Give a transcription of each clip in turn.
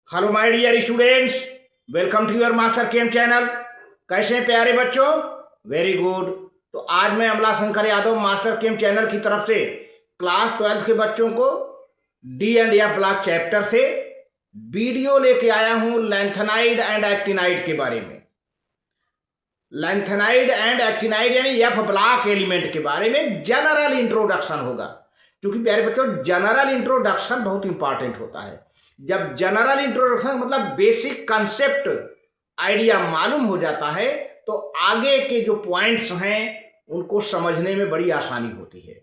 Hello my dear students, welcome to your Master Chem channel. कैसे हैं प्यारे बच्चों? Very good. तो आज मैं Amla Shankar Yadav Master Chem channel की तरफ से क्लास 12 के बच्चों को D and F block chapter से वीडियो लेके आया हूं लैंथेनाइड एंड एक्टिनाइड के बारे में। लैंथेनाइड एंड एक्टिनाइड यानी एफ ब्लॉक एलिमेंट के बारे में जनरल इंट्रोडक्शन होगा। क्योंकि प्यारे बच्चों, जनरल इंट्रोडक्शन बहुत इंपॉर्टेंट होता है। जब जनरल इंट्रोडक्शन मतलब बेसिक कंसेप्ट आइडिया मालूम हो जाता है तो आगे के जो पॉइंट्स हैं उनको समझने में बड़ी आसानी होती है।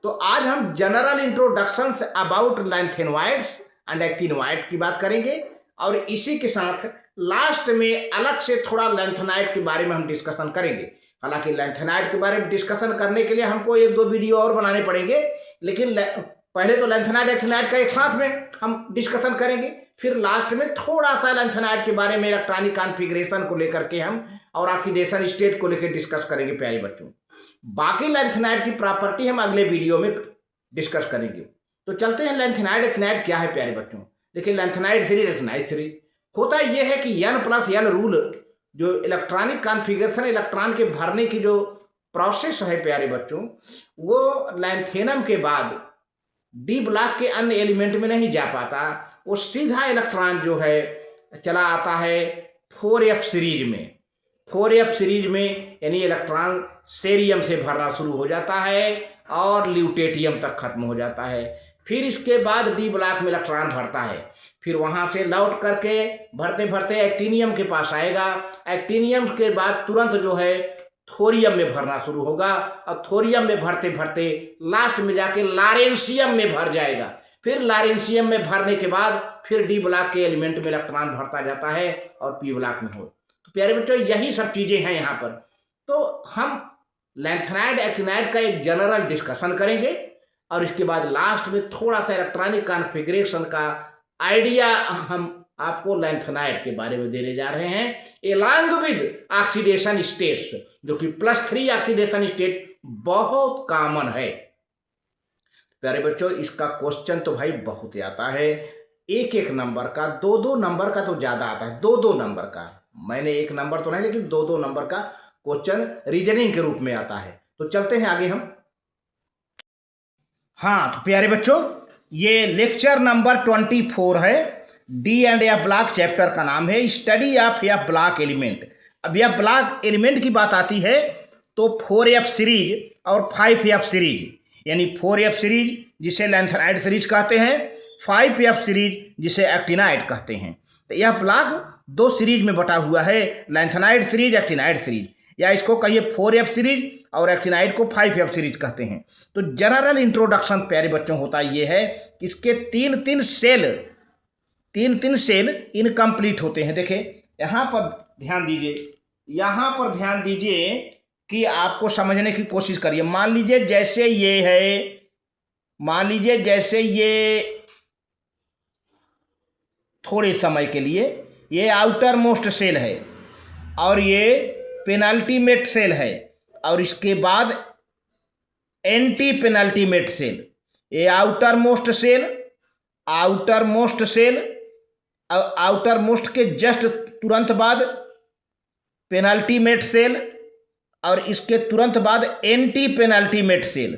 तो आज हम general introduction about lanthanoids and actinoid की बात करेंगे और इसी के साथ लास्ट में अलग से थोड़ा लैंथेनाइड के बारे में हम डिस्कशन करेंगे। हालांकि लैंथेनाइड के बारे में डिस्कशन करने के लिए हमको एक दो वीडियो और बनाने पड़ेंगे, लेकिन पहले तो लैंथेनाइड एक्टिनाइड का एक साथ में हम डिस्कशन करेंगे, फिर लास्ट में थोड़ा सा लैंथेनाइड के बारे में इलेक्ट्रॉनिक कॉन्फ़िगरेशन को लेकर के हम और ऑक्सीडेशन स्टेट को लेकर डिस्कस करेंगे प्यारे बच्चों। बाकी लैंथेनाइड की प्रॉपर्टी हम अगले वीडियो में डिस्कस करेंगे। तो चलते हैं लैंथेनाइड एक्टिनाइड क्या है प्यारे बच्चों। देखिए, लैंथेनाइड सीरीज एक्टिनाइड सीरीज होता यह है कि n+n रूल जो इलेक्ट्रॉनिक कॉन्फ़िगरेशन इलेक्ट्रॉन के भरने की जो प्रोसेस है प्यारे बच्चों, वो लैंथेनम के बाद डी ब्लॉक के अन्य एलिमेंट में नहीं जा पाता। वो सीधा इलेक्ट्रॉन जो है चला आता है 4f सीरीज में। 4f सीरीज में यानी इलेक्ट्रॉन सेरियम से भरना शुरू हो जाता है और ल्यूटेटियम तक खत्म हो जाता है। फिर इसके बाद डी ब्लॉक में इलेक्ट्रॉन भरता है, फिर वहां से लौट करके भरते भरते एक्टिनियम के पास आएगा। एक्टिनियम के बाद तुरंत जो है थोरियम में भरना शुरू होगा और थोरियम में भरते भरते लास्ट में जाके लॉरेंशियम में भर जाएगा। फिर लॉरेंशियम में भरने के बाद फिर डी ब्लॉक के एलिमेंट में इलेक्ट्रॉन भरता जाता है और पी ब्लॉक में हो। तो प्यारे बच्चों, यही सब चीजें हैं यहाँ पर। तो हम लैंथेनाइड एक्टिनाइड का एक जनरल डिस्कशन करेंगे और इसके बाद लास्ट में थोड़ा सा इलेक्ट्रॉनिक कॉन्फ़िगरेशन का आइडिया हम आपको लैंथेनाइड के बारे में देने जा रहे हैं, एलॉन्ग विद ऑक्सीडेशन स्टेट्स, जो कि +3 ऑक्सीडेशन स्टेट बहुत कॉमन है। प्यारे बच्चों, इसका क्वेश्चन तो भाई बहुत आता है, एक एक नंबर का, दो दो नंबर का तो ज्यादा आता है। दो दो नंबर का, मैंने एक नंबर तो नहीं, लेकिन दो दो नंबर का क्वेश्चन रीजनिंग के रूप में आता है। तो चलते हैं आगे हम। हाँ तो प्यारे बच्चों, ये लेक्चर नंबर 24 है। D and F block chapter का नाम है study of F block element. अब एफ ब्लॉक एलिमेंट की बात आती है तो 4f सीरीज और 5f सीरीज, यानी 4f सीरीज जिसे लैंथेनाइड सीरीज कहते हैं, 5f सीरीज जिसे एक्टिनाइड कहते हैं। तो यह ब्लॉक दो सीरीज में बटा हुआ है, लैंथेनाइड सीरीज एक्टिनाइड सीरीज, या इसको कहिए 4f सीरीज और एक्टिनाइड को 5f सीरीज कहते हैं। तो जनरल इंट्रोडक्शन प्यारे बच्चों होता ये है कि इसके तीन तीन सेल इनकम्प्लीट होते हैं। देखिए यहाँ पर ध्यान दीजिए, यहाँ पर ध्यान दीजिए कि आपको समझने की कोशिश करिए। मान लीजिए जैसे ये है, मान लीजिए जैसे ये थोड़े समय के लिए ये आउटर मोस्ट सेल है और ये पेनल्टीमेट सेल है और इसके बाद एंटी पेनल्टीमेट सेल। ये आउटर मोस्ट सेल और आउटर मोस्ट के जस्ट तुरंत बाद पेनल्टीमेट सेल और इसके तुरंत बाद एंटी पेनल्टीमेट सेल।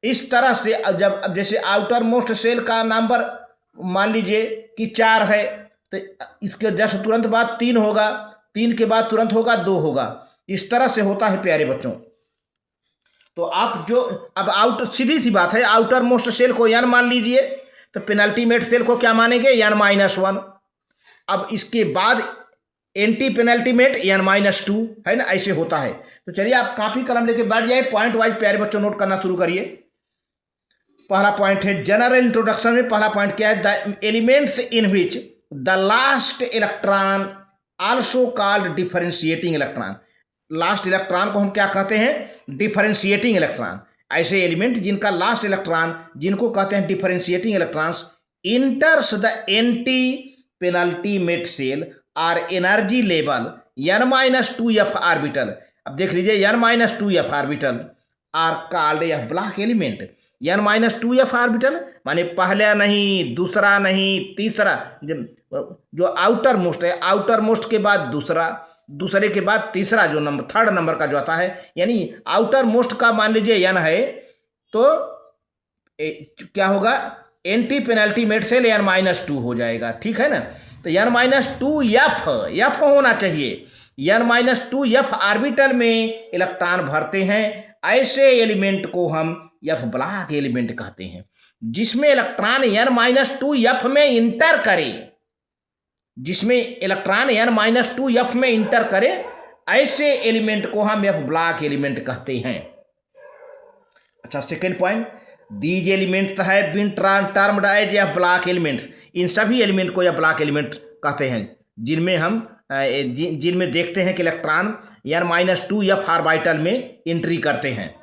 इस तरह से अब जैसे आउटर मोस्ट सेल का नंबर मान लीजिए कि 4 है, तो इसके जस्ट तुरंत बाद 3 होगा, 3 के बाद तुरंत होगा 2 होगा। इस तरह से होता है प्यारे बच्चों। तो आप जो अब सीधी सी बात है, आउटर मोस्ट सेल को n मान लीजिए तो पेनल्टीमेट सेल को क्या मानेंगे, n-1। अब इसके बाद एंटी पेनल्टीमेट n-2 है ना, ऐसे होता है। तो चलिए आप कॉपी कलम लेके बैठ जाए, पॉइंट वाइज प्यारे बच्चों नोट करना शुरू करिए। पहला पॉइंट है जनरल इंट्रोडक्शन में, पहला पॉइंट क्या है, the elements in which the last electron also called differentiating electron. Last electron को हम क्या कहते हैं, डिफरेंशिएटिंग इलेक्ट्रॉन। ऐसे एलिमेंट जिनका लास्ट इलेक्ट्रॉन, जिनको कहते हैं differentiating electrons, enters the antepenultimate shell or energy level n-2f orbital. अब देख लीजिए n-2f orbital are called F block element. n-2f orbital माने पहला नहीं, दूसरा नहीं, तीसरा, जो आउटर मोस्ट है, आउटर मोस्ट के बाद दूसरा, दूसरे के बाद तीसरा, जो नंबर थर्ड नंबर का जो आता है, यानी आउटर मोस्ट का मान लीजिए n है तो क्या होगा, anti penalty met cell n-2 हो जाएगा, ठीक है ना। तो n-2f होना चाहिए। n-2f ऑर्बिटल में इलेक्ट्रॉन भरते हैं, ऐसे एलिमेंट को हम f ब्लॉक एलिमेंट कहते हैं। जिसमें इलेक्ट्रॉन n-2f में इंटर करे, जिसमें इलेक्ट्रॉन n-2f में इंटर करे, ऐसे एलिमेंट को हम f ब्लॉक एलिमेंट कहते हैं। अच्छा, second point, these elements have been termed as f block elements. इन सभी एलिमेंट को एफ ब्लॉक एलिमेंट कहते हैं जिनमें हम जिनमें देखते हैं कि इलेक्ट्रॉन n-2f ऑर्बिटल में एंट्री करते हैं।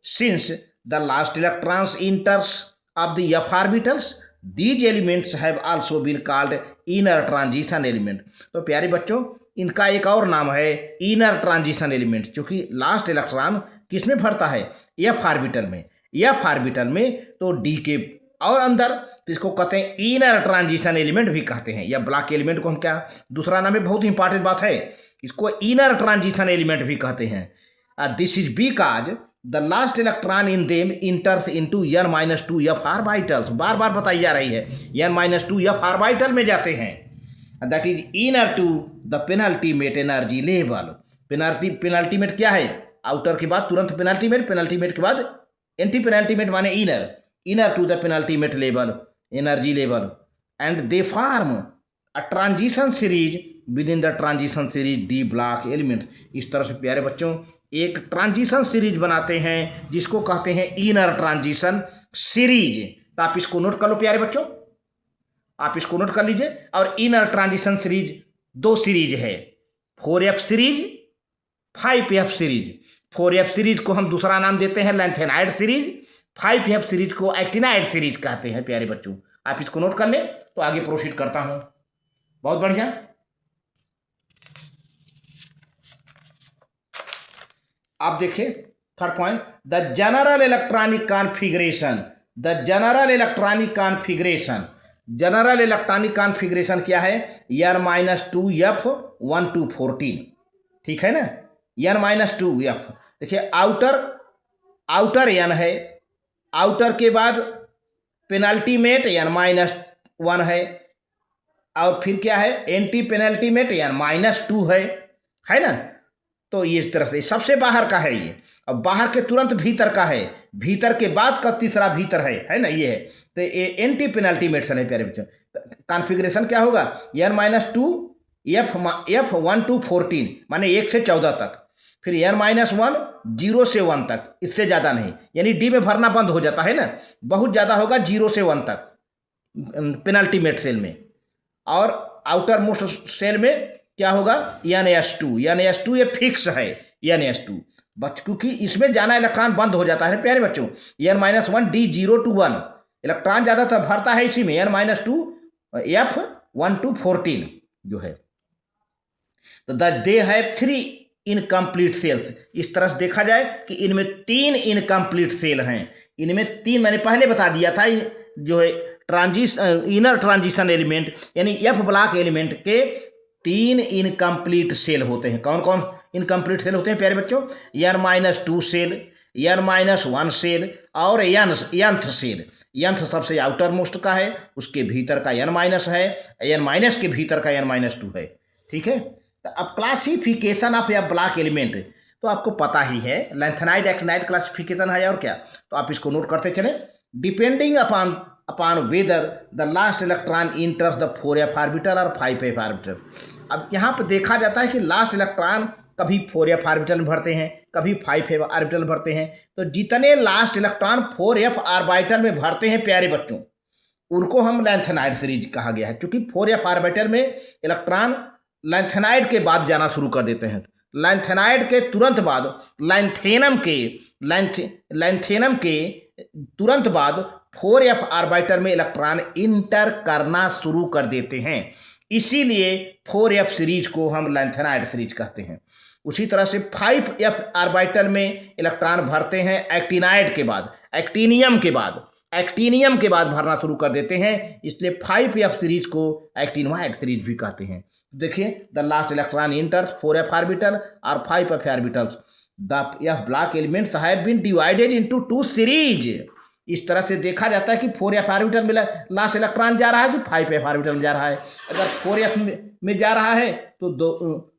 Since the last electrons enters of the f orbitals, these elements have also been called inner transition element. तो प्यारे बच्चों, इनका एक और नाम है इनर ट्रांजिशन एलिमेंट, क्योंकि लास्ट इलेक्ट्रॉन किस में भरता है, f ऑर्बिटल में। f ऑर्बिटल में तो d के और अंदर, तो इसको कहते हैं इनर ट्रांजिशन एलिमेंट भी कहते हैं। या ब्लॉक एलिमेंट को हम क्या दूसरा नाम है, बहुत इंपॉर्टेंट बात है, इसको इनर ट्रांजिशन एलिमेंट भी कहते हैं। This is because the last electron in them enters into n-2f orbitals. बार बार बताई जा रही है, n-2f ऑर्बिटल में जाते हैं। That is inner to the penultimate energy level. Penultimate क्या है, आउटर के बाद तुरंत पेनल्टीमेट, पेनल्टीमेट के बाद एंटी पेनल्टीमेट माने inner to the penultimate level energy level, and they form a transition series within the transition series D block element. इस तरह से प्यारे बच्चों एक ट्रांजिशन सीरीज बनाते हैं जिसको कहते हैं इनर ट्रांजिशन सीरीज। तो आप इसको नोट कर लो प्यारे बच्चों, आप इसको नोट कर लीजिए। और इनर ट्रांजिशन सीरीज दो सीरीज है, 4f series, 5f series. 4f series को हम दूसरा नाम देते हैं लैंथेनाइड सीरीज, 5f सीरीज को एक्टिनाइड सीरीज कहते हैं। प्यारे बच्चों, आप इसको नोट कर लें तो आगे प्रोसीड करता हूं। बहुत बढ़िया। आप देखिए third point, the general electronic configuration. The general electronic configuration, general electronic configuration क्या है, n-2f 1 to 14, ठीक है ना। n-2f देखिए, आउटर n है, आउटर के बाद पेनल्टीमेट n-1 है, और फिर क्या है, एंटी पेनल्टीमेट n-2 है ना। तो ये इस तरह से सबसे बाहर का है ये, अब बाहर के तुरंत भीतर का है, भीतर के बाद का तीसरा भीतर है ना, ये है। तो ये एंटी पेनल्टीमेट है प्यारे बच्चों। कॉन्फ़िगरेशन क्या होगा, n-2f 1 to 14 माने 1 से 14 तक, फिर n-1 0 से 1 तक, इससे ज़्यादा नहीं, यानी डी में भरना बंद हो जाता है ना, बहुत ज़्यादा होगा 0 से 1 तक पेनल्टीमेट सेल में। और आउटर मोस्ट सेल में क्या होगा, n-2 ये फिक्स है n-2, बस क्योंकि इसमें जाना इलेक्ट्रॉन बंद हो जाता है प्यारे बच्चों। n-1 D0 to 1 इलेक्ट्रॉन ज़्यादातर भरता है इसी में, n-2f 1 to 14 जो है। तो दे हैव 3 इनकम्प्लीट सेल्स। इस तरह से देखा जाए कि इनमें 3 इनकम्प्लीट सेल हैं। इनमें 3 मैंने पहले बता दिया था, जो है इनर ट्रांजिशन एलिमेंट यानी एफ ब्लॉक एलिमेंट के 3 इनकम्प्लीट सेल होते हैं। कौन कौन इनकम्प्लीट सेल होते हैं प्यारे बच्चों, n-2 सेल, n-1 सेल और nth सेल। nth सबसे आउटर मोस्ट का है, उसके भीतर का n- है, n- के भीतर का n-2 है, ठीक है। तो अब क्लासिफिकेशन ऑफ या ब्लॉक एलिमेंट तो आपको पता ही है, लैंथेनाइड एक्टिनाइड क्लासिफिकेशन है और क्या, तो आप इसको नोट करते चलें। Depending upon whether the last electron इंटर्स the 4f orbital और 5f ऑर्बिटल। अब यहाँ पर देखा जाता है कि लास्ट इलेक्ट्रॉन कभी 4f ऑर्बिटल में भरते हैं, कभी 5f ऑर्बिटल में भरते हैं। तो जितने लास्ट इलेक्ट्रॉन 4f ऑर्बिटल में भरते हैं प्यारे बच्चों, उनको हम लैंथेनाइड सीरीज कहा गया है, क्योंकि 4f ऑर्बिटल में इलेक्ट्रॉन लैंथेनाइड के बाद जाना शुरू कर देते हैं। लैंथेनाइड के तुरंत बाद लैंथेनम के तुरंत बाद 4f ऑर्बिटल में इलेक्ट्रॉन इंटर करना शुरू कर देते हैं। इसीलिए 4f सीरीज को हम लैंथेनाइड सीरीज कहते हैं। उसी तरह से 5f ऑर्बिटल में इलेक्ट्रॉन भरते हैं एक्टिनाइड के बाद, एक्टिनियम के बाद भरना शुरू कर देते हैं, इसलिए 5f सीरीज को एक्टिनोइड सीरीज भी कहते हैं। देखिए the last electron enters 4f orbital और 5f ऑर्बिटल्स, द यह black elements have been divided into 2 series. इस तरह से देखा जाता है कि 4f ऑर्बिटल में लास्ट इलेक्ट्रॉन जा रहा है कि 5f ऑर्बिटल में जा रहा है। अगर 4f में जा रहा है तो दो,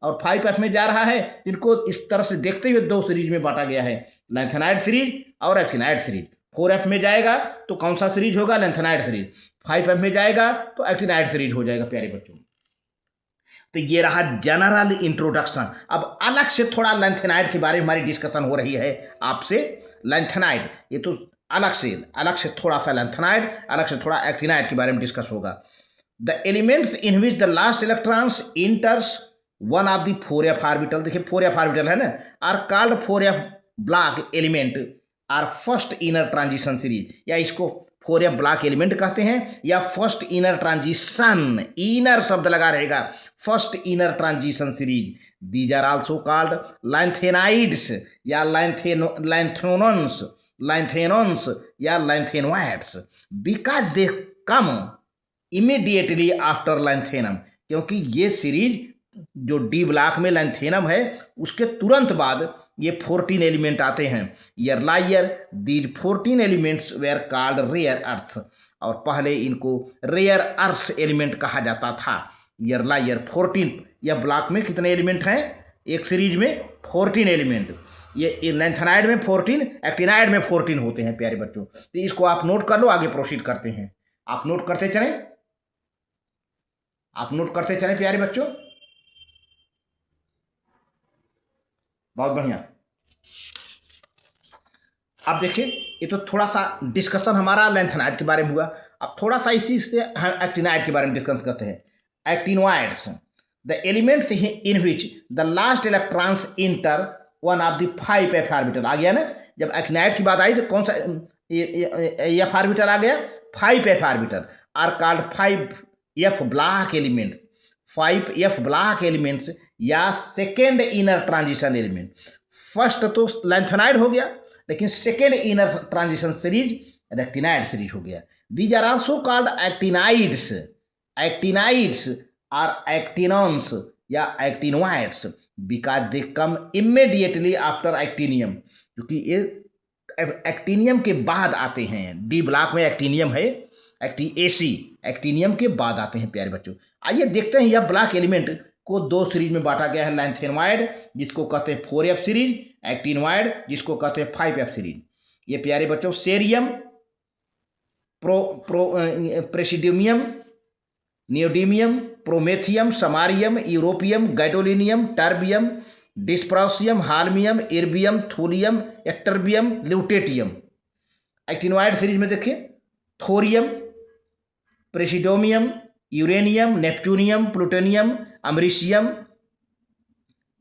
और 5f में जा रहा है, इनको इस तरह से देखते हुए 2 सीरीज में बांटा गया है, लैंथेनाइड सीरीज और एक्टिनाइड सीरीज। 4f में जाएगा तो कौन सा सीरीज होगा? Lanthanide series. 5f में जाएगा तो एक्टिनाइड सीरीज हो जाएगा प्यारे बच्चों। तो ये रहा जनरल इंट्रोडक्शन। अब अलग से थोड़ा लैंथेनाइड के बारे में हमारी डिस्कशन हो रही है आपसे। लैंथेनाइड ये तो अलग से थोड़ा सा लैंथेनाइड, अलग से थोड़ा एक्टिनाइड के बारे में डिस्कस होगा। The elements in which the last electrons enters one of the 4f orbital, देखिए 4f ऑर्बिटल है ना, are called 4f block element are first inner transition series, या इसको 4f ब्लॉक एलिमेंट कहते हैं या फर्स्ट इनर ट्रांजिशन, इनर शब्द लगा रहेगा, first inner transition series. These are also called lanthanides या लैंथेनॉन्स या lanthanoids because they come immediately after lanthanum, क्योंकि ये सीरीज जो डी ब्लॉक में लैंथेनम है उसके तुरंत बाद ये 14 एलिमेंट आते हैं। Earlier these 14 elements were called rare earth, और पहले इनको रेयर अर्थ एलिमेंट कहा जाता था। ईयरलायर 14, यह ब्लॉक में कितने एलिमेंट हैं? एक सीरीज में 14 एलिमेंट। ये लैंथेनाइड में 14, एक्टिनाइड में 14 होते हैं प्यारे बच्चों। तो इसको आप नोट कर लो, आगे प्रोसीड करते हैं। आप नोट करते चलें प्यारे बच्चों, बहुत बढ़िया। अब देखिए ये तो थोड़ा सा डिस्कशन हमारा लैंथेनाइड के बारे में हुआ। अब थोड़ा सा इसी से हम एक्टिनाइड के बारे में डिस्कस करते हैं। Actinoids the elements in which the last electrons enter one of the 5f orbital. आ गया ना, जब एक्टिनाइड की बात आई तो कौन सा f ऑर्बिटल आ गया? 5f orbital are called 5f block elements, 5f block elements या second inner transition element. First तो लैंथेनाइड हो गया, लेकिन second inner transition series actinide series हो गया। These are also called actinides or actinons या actinoids because they come immediately after actinium, क्योंकि ये एक्टिनियम के बाद आते हैं। डी ब्लॉक में एक्टिनियम है, एक्टिनियम के बाद आते हैं प्यारे बच्चों। आइए देखते हैं, यह ब्लॉक एलिमेंट को 2 सीरीज में बांटा गया है। लैंथेनोइड जिसको कहते हैं 4f सीरीज, एक्टिनोइड जिसको कहते हैं 5f सीरीज। ये प्यारे बच्चों cerium, praseodymium, neodymium, promethium, samarium, europium, gadolinium, terbium, dysprosium, holmium, erbium, thulium, ytterbium, lutetium. Actinoid series में देखिए thorium, praseodymium, uranium, neptunium, plutonium, americium,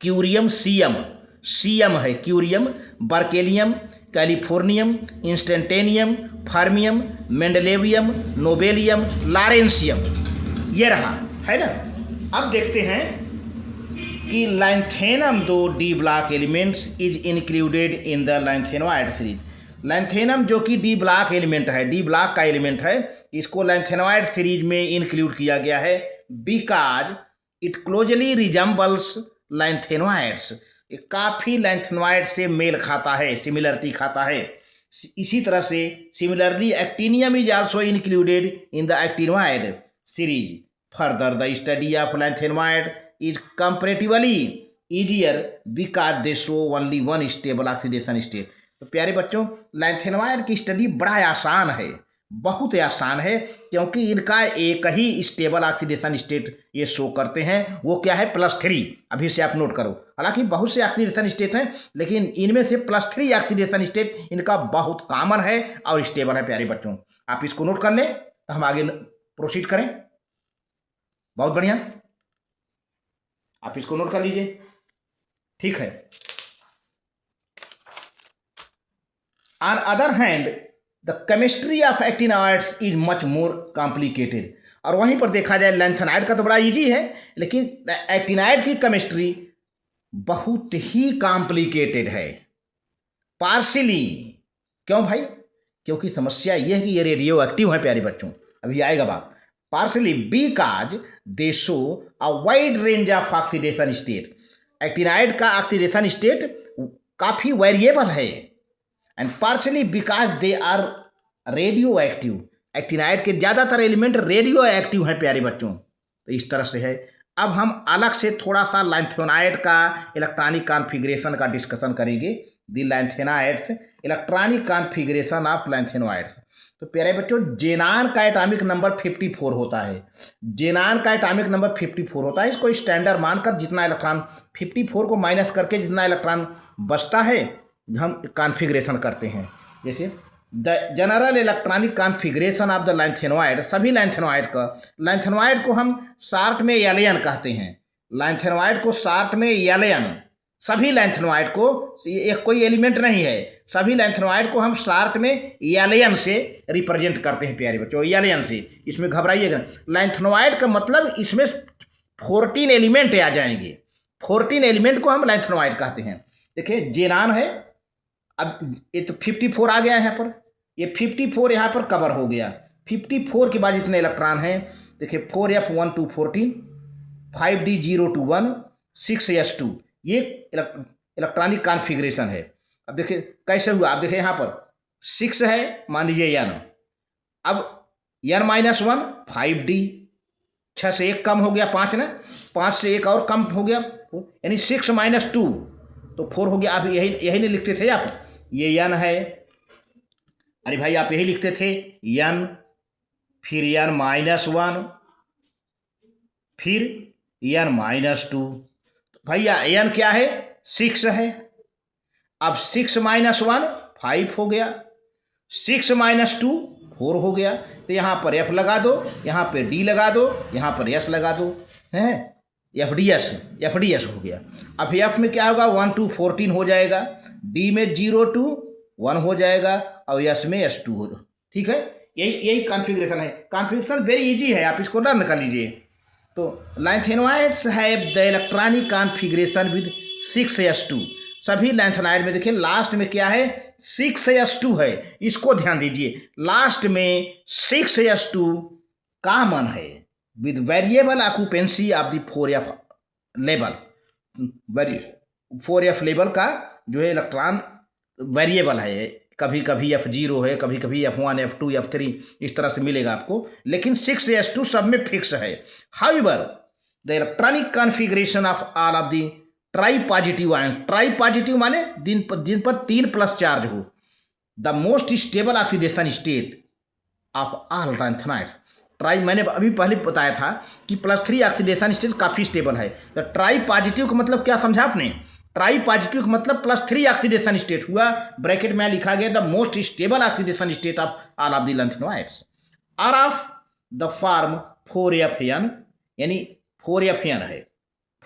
curium, सीयम है curium, berkelium, californium, einsteinium, fermium, mendelevium, nobelium, lawrencium. ये रहा है ना। अब देखते हैं कि लैंथेनम दो D block elements is included in the lanthanoid series. Lanthanum जो कि डी ब्लॉक एलिमेंट है, डी ब्लॉक का एलिमेंट है, इसको लैंथेनोइड सीरीज में इंक्लूड किया गया है बिकॉज इट क्लोजली रिजेंबल्स लैंथेनोइड्स। काफ़ी लैंथेनोइड से मेल खाता है, सिमिलरिटी खाता है। इसी तरह से similarly actinium is also included in the actinoid series. Further the study of lanthanoid is comparatively easier because they show only one stable oxidation state. तो प्यारे बच्चों, लैंथेनोइड की स्टडी बड़ा आसान है, बहुत आसान है, क्योंकि इनका एक ही स्टेबल ऑक्सीडेशन स्टेट ये शो करते हैं। वो क्या है? +3। अभी से आप नोट करो। हालांकि बहुत से ऑक्सीडेशन स्टेट हैं, लेकिन इनमें से +3 ऑक्सीडेशन स्टेट इनका बहुत कॉमन है और स्टेबल है। प्यारे बच्चों, आप इसको नोट कर लें तो हम आगे प्रोसीड करें। बहुत बढ़िया, आप इसको नोट कर लीजिए। ठीक है। On other hand the chemistry of actinoids is much more complicated. और वहीं पर देखा जाए लैंथेनाइड का तो बड़ा इजी है, लेकिन एक्टिनाइड की केमिस्ट्री बहुत ही कॉम्प्लिकेटेड है। पार्शियली, क्यों भाई? क्योंकि समस्या ये है कि ये रेडियो एक्टिव है प्यारे बच्चों, अभी आएगा बात। Partially because they show a wide range of oxidation state. Actinide का ऑक्सीडेशन स्टेट काफ़ी वेरिएबल है। And partially because they are radioactive. Actinide के ज़्यादातर एलिमेंट रेडियो एक्टिव हैं प्यारे बच्चों, तो इस तरह से है। अब हम अलग से थोड़ा सा लैंथेनाइड का इलेक्ट्रॉनिक कॉन्फ़िगरेशन का डिस्कशन करेंगे। The lanthanides, electronic configuration of lanthanides. तो प्यारे बच्चों, जेनान का एटॉमिक नंबर 54 होता है। जेनान का एटॉमिक नंबर 54 होता है। इसको स्टैंडर्ड मानकर जितना इलेक्ट्रॉन 54 को माइनस करके जितना इलेक्ट्रॉन बचता है हम कॉन्फ़िगरेशन करते हैं। जैसे the general electronic configuration of the lanthanoid, सभी लैंथेनॉइड को हम शॉर्ट में एलियन कहते हैं। लैंथेनॉइड को शॉर्ट में एलियन, सभी लैंथेनॉइड को, एक कोई एलिमेंट नहीं है, सभी लैंथेनॉइड को हम शॉर्ट में एलियन से रिप्रेजेंट करते हैं प्यारे बच्चों, एलियन से। इसमें घबराइएगा, लैंथेनॉइड का मतलब इसमें 14 एलिमेंट आ जाएंगे। 14 एलिमेंट को हम लैंथेनॉइड कहते हैं। देखिए जेनान है, अब ये तो 54 आ गया है यहाँ पर, ये 54 यहाँ पर कवर हो गया। 54 के बाद जितने इलेक्ट्रॉन हैं देखिए 4f1 2 14, 5d0 1, 6s2, ये इलेक्ट्रॉनिक कॉन्फ़िगरेशन है। अब देखिए कैसे हुआ, आप देखिए यहाँ पर 6 है, मान लीजिए n, अब n-1 5d, 6 से 1 कम हो गया 5 ना, 5 से 1 और कम हो गया, यानी 6 - 2 तो 4 हो गया। आप यही नहीं लिखते थे आप, ये n है, अरे भाई आप यही लिखते थे n, फिर n-1, फिर n-2। भैया n क्या है? 6 है। अब 6 - 1 5 हो गया, 6 - 2 4 हो गया। तो यहाँ पर f लगा दो, यहाँ पे d लगा दो, यहाँ पर s लगा दो, हैं FDS हो गया। अब f में क्या होगा? 1 2 14 हो जाएगा, d में 0 2 1 हो जाएगा, और s में s2 हो। ठीक है, यही कॉन्फ़िगरेशन है। कॉन्फ़िगरेशन वेरी इजी है, आप इसको लर्न कर लीजिए। तो lanthanoids have the electronic configuration with 6s2। सभी लैंथेनॉइड में देखिए लास्ट में क्या है? 6s2 है। इसको ध्यान दीजिए, लास्ट में 6s2 कॉमन है with variable occupancy of the 4f level. 4f level का जो है इलेक्ट्रॉन वेरिएबल है, कभी कभी F0 है, कभी कभी F1 F2 F3 इस तरह से मिलेगा आपको, लेकिन 6s2 सब में फिक्स है। However the electronic configuration of all of the try positive ion, try positive माने जिन पर 3+ चार्ज हो, the most stable oxidation state of all lanthanides. Try मैंने अभी पहले बताया था कि +3 ऑक्सीडेशन स्टेट काफ़ी स्टेबल है। तो ट्राई पॉजिटिव का मतलब क्या समझा आपने? ट्राई पॉजिटिव का मतलब +3 ऑक्सीडेशन स्टेट हुआ, ब्रैकेट में लिखा गया the most stable oxidation state of all of the lanthanoids are of the form 4FN, यानी 4FN है,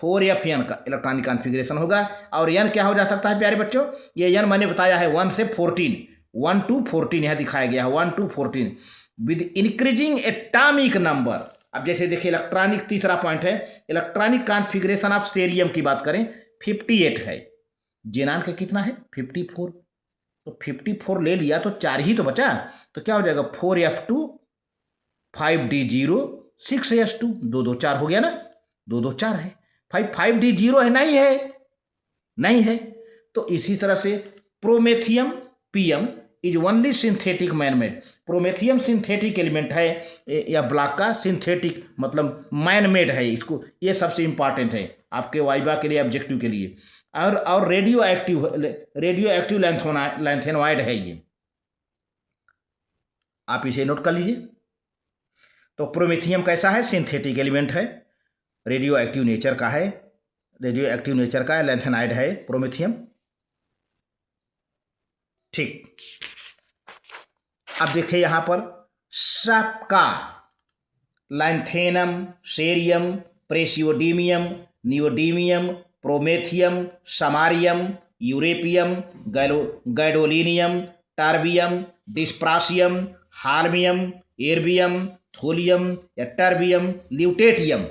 4FN का इलेक्ट्रॉनिक कॉन्फ़िगरेशन होगा। और n क्या हो जा सकता है प्यारे बच्चों? ये n मैंने बताया है 1 से 14, 1 to 14 यहाँ दिखाया गया है, 1 to 14 with increasing atomic number. अब जैसे देखिए इलेक्ट्रॉनिक, तीसरा पॉइंट है इलेक्ट्रॉनिक कॉन्फ़िगरेशन ऑफ सेरियम की बात करें, 58 है। जेनान का कितना है? 54। तो 54 ले लिया तो 4 ही तो बचा, तो क्या हो जाएगा? 4f2 5d0 6s2, 2 2 4 हो गया ना, 2 2 4 है। 5d0 है, नहीं है। तो इसी तरह से promethium PM is only synthetic man made. Promethium synthetic element है, या ब्लॉक का सिंथेटिक मतलब मैन मेड है। इसको, ये सबसे इंपॉर्टेंट है आपके वाइवा के लिए, ऑब्जेक्टिव के लिए। और रेडियो एक्टिव लैंथेनॉइड है ये, आप इसे नोट कर लीजिए। तो प्रोमेथियम कैसा है? सिंथेटिक एलिमेंट है, रेडियो एक्टिव नेचर का है, लैंथेनाइड है प्रोमेथियम। ठीक, अब देखिए यहाँ पर सबका lanthanum, cerium, praseodymium, neodymium, promethium, samarium, europium, gadolinium, terbium, dysprosium, holmium, erbium, thulium या टर्बियम, ल्यूटेटियम,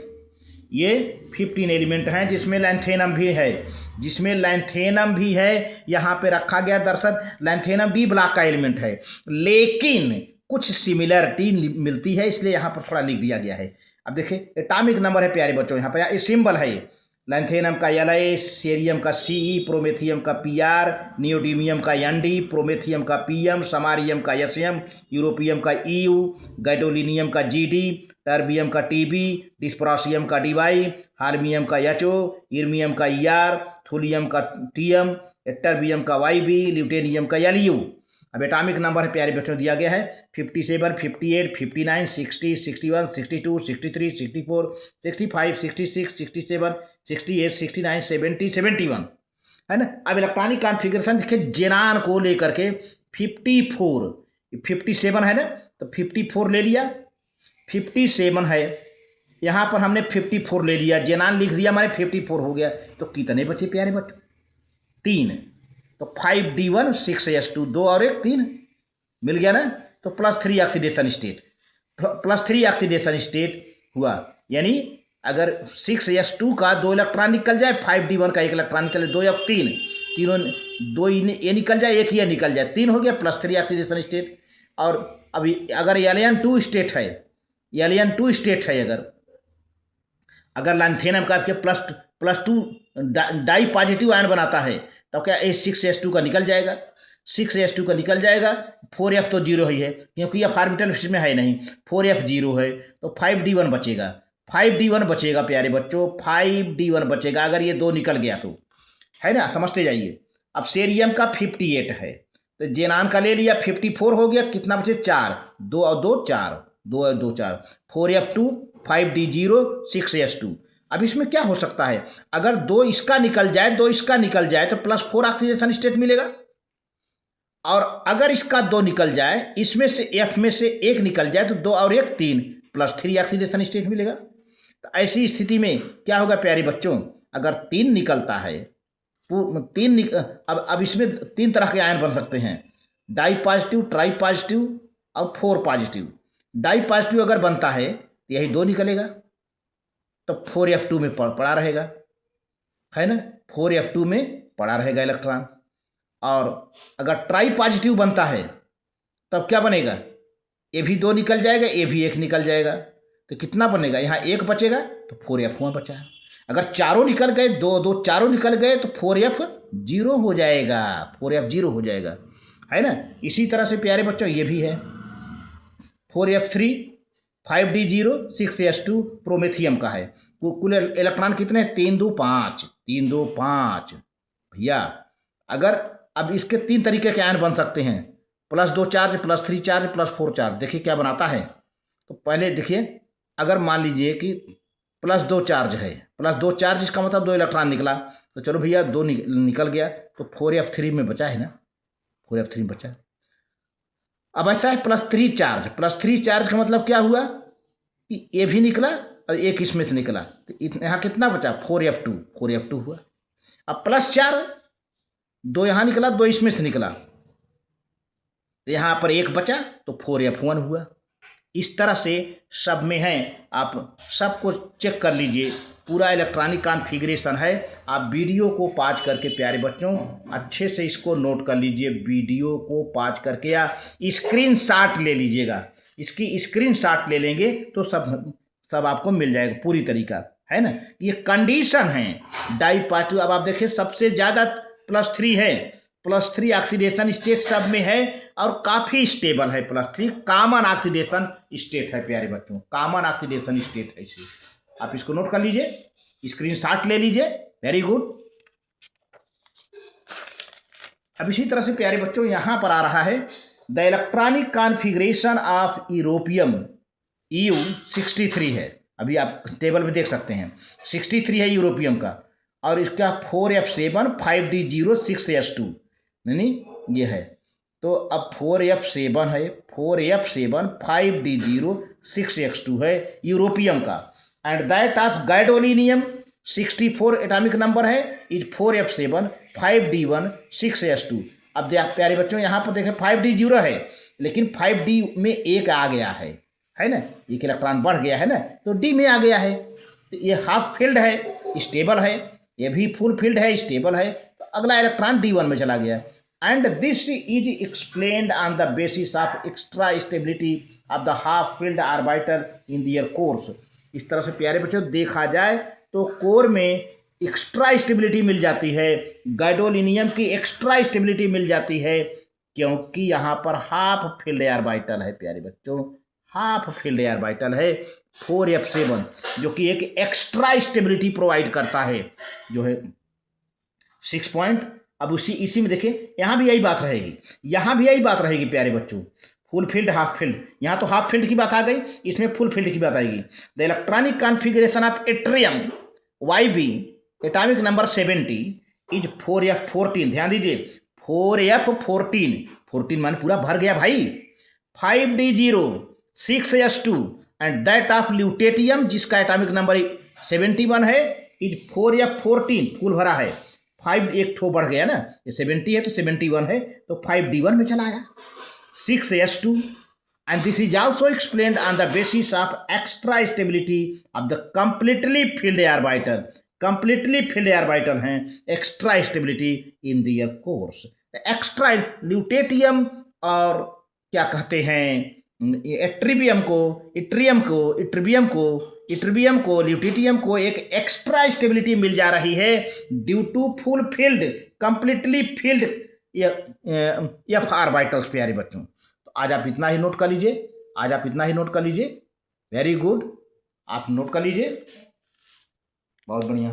ये 15 एलिमेंट हैं जिसमें लैंथेनम भी है, यहाँ पे रखा गया। दरअसल लैंथेनम डी ब्लॉक का एलिमेंट है, लेकिन कुछ सिमिलरिटी मिलती है, इसलिए यहाँ पर थोड़ा लिख दिया गया है। अब देखिए एटॉमिक नंबर है प्यारे बच्चों, यहाँ पर सिंबल है लैंथेनम का La, सेरियम का Ce, प्रोमेथियम का Pr, नियोडीमियम का Nd, प्रोमेथियम का Pm, समारियम का Sm, यूरोपियम का Eu, गैडोलिनियम का Gd, टर्बियम का Tb, डिस्प्रोसियम का Dy, हार्मियम का Ho, इर्मियम का Er, थुलियम का Tm, टर्बियम का Yb, ल्यूटेनियम का Lu। अब एटॉमिक नंबर है प्यारे बच्चों दिया गया है 57, 58, 59, 60, 61, 62, 63, 64, 65, 66, 67, 68, 69, 70, 71 है ना। अब इलेक्ट्रॉनिक कॉन्फ़िगरेशन देखिए जेनान को लेकर के 54, 57 है ना, तो 54 ले लिया, 57 है, यहाँ पर हमने 54 ले लिया, जेनान लिख दिया, हमारे 54 हो गया। तो कितने बचे प्यारे बच्चों? 3। तो 5d1 6s2, 2 और 1 3 मिल गया ना। तो +3 ऑक्सीडेशन स्टेट, +3 ऑक्सीडेशन स्टेट हुआ। यानी अगर 6s2 का 2 इलेक्ट्रॉन निकल जाए, 5d1 का 1 इलेक्ट्रॉन निकल जाए, 2 या 3, तीनों 2 ये निकल जाए, 1 ये निकल जाए, 3 हो गया, +3 ऑक्सीडेशन स्टेट। और अभी अगर Ln2 स्टेट है, Ln2 स्टेट है, अगर लैंथेनम का आपके +2 डाई पॉजिटिव आयन बनाता है, तो क्या 6s2 का निकल जाएगा, 6s2 का निकल जाएगा। 4f तो 0 ही है क्योंकि यह ऑर्बिटल में है नहीं, 4f 0 है, तो 5d1 बचेगा, 5d1 बचेगा प्यारे बच्चों, 5d1 बचेगा अगर ये 2 निकल गया तो, है ना, समझते जाइए। अब सेरियम का 58 है, तो जेनान का ले लिया, 54 हो गया, कितना बचे 4, 2 और 2 4, 2 और 2 4, 4f2, 5d0, 6s2। अब इसमें क्या हो सकता है, अगर 2 इसका निकल जाए, 2 इसका निकल जाए, तो +4 ऑक्सीडेशन स्टेट मिलेगा। और अगर इसका 2 निकल जाए, इसमें से F में से 1 निकल जाए, तो 2 और 1 3, +3 ऑक्सीडेशन स्टेट मिलेगा। तो ऐसी स्थिति में क्या होगा प्यारे बच्चों, अगर 3 निकलता है, अब इसमें 3 तरह के आयन बन सकते हैं, डाई पॉजिटिव, ट्राई पॉजिटिव और 4 पॉजिटिव। डाई पॉजिटिव अगर बनता है तो यही 2 निकलेगा, तो 4f2 में पड़ा रहेगा, है ना, 4f2 में पड़ा रहेगा इलेक्ट्रॉन। और अगर ट्राई पॉजिटिव बनता है तब क्या बनेगा, ये भी 2 निकल जाएगा, ये भी 1 निकल जाएगा, तो कितना बनेगा, यहाँ 1 बचेगा, तो 4f1 बचा है। अगर चारों निकल गए, 2 2 चारों निकल गए, तो 4f0 हो जाएगा, 4f0 हो जाएगा, है ना। इसी तरह से प्यारे बच्चों ये भी है 4f3, 5d0, 6s2 प्रोमेथियम का है। कुल इलेक्ट्रॉन कितने हैं, 3 2 5, 3 2 5 भैया। अगर अब इसके 3 तरीके के आयन बन सकते हैं, +2 चार्ज, +3 चार्ज, +4 चार्ज। देखिए क्या बनाता है, तो पहले देखिए, अगर मान लीजिए कि +2 चार्ज है, +2 चार्ज इसका मतलब 2 इलेक्ट्रॉन निकला, तो चलो भैया 2 निकल गया, तो 4f3 में बचा है ना, 4f3 में बचा। अब ऐसा है +3 चार्ज, +3 चार्ज का मतलब क्या हुआ कि ये भी निकला और एक इसमें से निकला, तो यहाँ कितना बचा, 4f2, 4f2 हुआ। अब +4, 2 यहाँ निकला, 2 इसमें से निकला, तो यहाँ पर 1 बचा, तो 4f1 हुआ। इस तरह से सब में है, आप सबको चेक कर लीजिए, पूरा इलेक्ट्रॉनिक कॉन्फ़िगरेशन है। आप वीडियो को पॉज करके प्यारे बच्चों अच्छे से इसको नोट कर लीजिए, वीडियो को पॉज करके या स्क्रीनशॉट ले लीजिएगा, इसकी स्क्रीनशॉट ले लेंगे तो सब आपको मिल जाएगा पूरी तरीका, है ना। ये कंडीशन है डाई पॉजिटिव। अब आप देखिए सबसे ज़्यादा +3 है, +3 ऑक्सीडेशन स्टेट सब में है और काफ़ी स्टेबल है। +3 कॉमन ऑक्सीडेशन स्टेट है प्यारे बच्चों, कॉमन ऑक्सीडेशन स्टेट है इसे, आप इसको नोट कर लीजिए, स्क्रीनशॉट ले लीजिए, वेरी गुड। अब इसी तरह से प्यारे बच्चों यहाँ पर आ रहा है the electronic configuration of europium EU63 है, अभी आप टेबल में देख सकते हैं 63 है यूरोपियम का, और इसका 4f7, 5d0, 6s2 नहीं ये है। तो अब 4f7 है, 4f7, 5d0, 6s2 है यूरोपियम का, and that of gadolinium 64 atomic number है, इज 4f7, 5d1, 6s2। अब प्यारे बच्चों यहाँ पर देखें 5d0 है, लेकिन 5d में 1 आ गया है ना, 1 इलेक्ट्रॉन बढ़ गया है ना, तो d में आ गया है, तो ये हाफ फील्ड है, स्टेबल है, ये भी फुल फील्ड है, स्टेबल है। तो अगला इलेक्ट्रॉन D1 में चला गया। And this is explained on the basis of extra stability of the half filled orbital in their course. इस तरह से प्यारे बच्चों देखा जाए तो कोर में एक्स्ट्रा स्टेबिलिटी मिल जाती है, गैडोलिनियम की एक्स्ट्रा स्टेबिलिटी मिल जाती है, क्योंकि यहाँ पर हाफ फील्ड ऑर्बिटल है प्यारे बच्चों, हाफ फील्ड ऑर्बिटल है 4f7, जो कि एक एक्स्ट्रा स्टेबिलिटी प्रोवाइड करता है, जो है 6 पॉइंट। अब इसी में देखिए यहाँ भी यही बात रहेगी, यहाँ भी यही बात रहेगी प्यारे बच्चों, फुल फील्ड हाफ फील्ड। यहाँ तो हाफ फील्ड की बात आ गई, इसमें फुल फील्ड की बात आएगी। The electronic configuration of atrium YB atomic number 70 is 4f14। ध्यान दीजिए 4f14, 14 मान पूरा भर गया भाई। 5d0 6s2 and that of lutetium जिसका एटॉमिक नंबर 71 है इज 4f14, फुल भरा है। 5 एक ठो बढ़ गया ना, ये 70 है तो 71 है, तो 5d1 में चला आया। 6s2 and this is also explained on the basis of extra stability of the completely filled orbital। completely filled orbital हैं, extra stability in their course। Extra lutetium और क्या कहते हैं एट्रिबियम को, इट्रिबियम को ल्यूटेटियम को एक एक्स्ट्रा स्टेबिलिटी मिल जा रही है due to full filled completely filled F orbitals प्यारे बच्चों। तो आज आप इतना ही नोट कर लीजिए, वेरी गुड, आप नोट कर लीजिए, बहुत बढ़िया।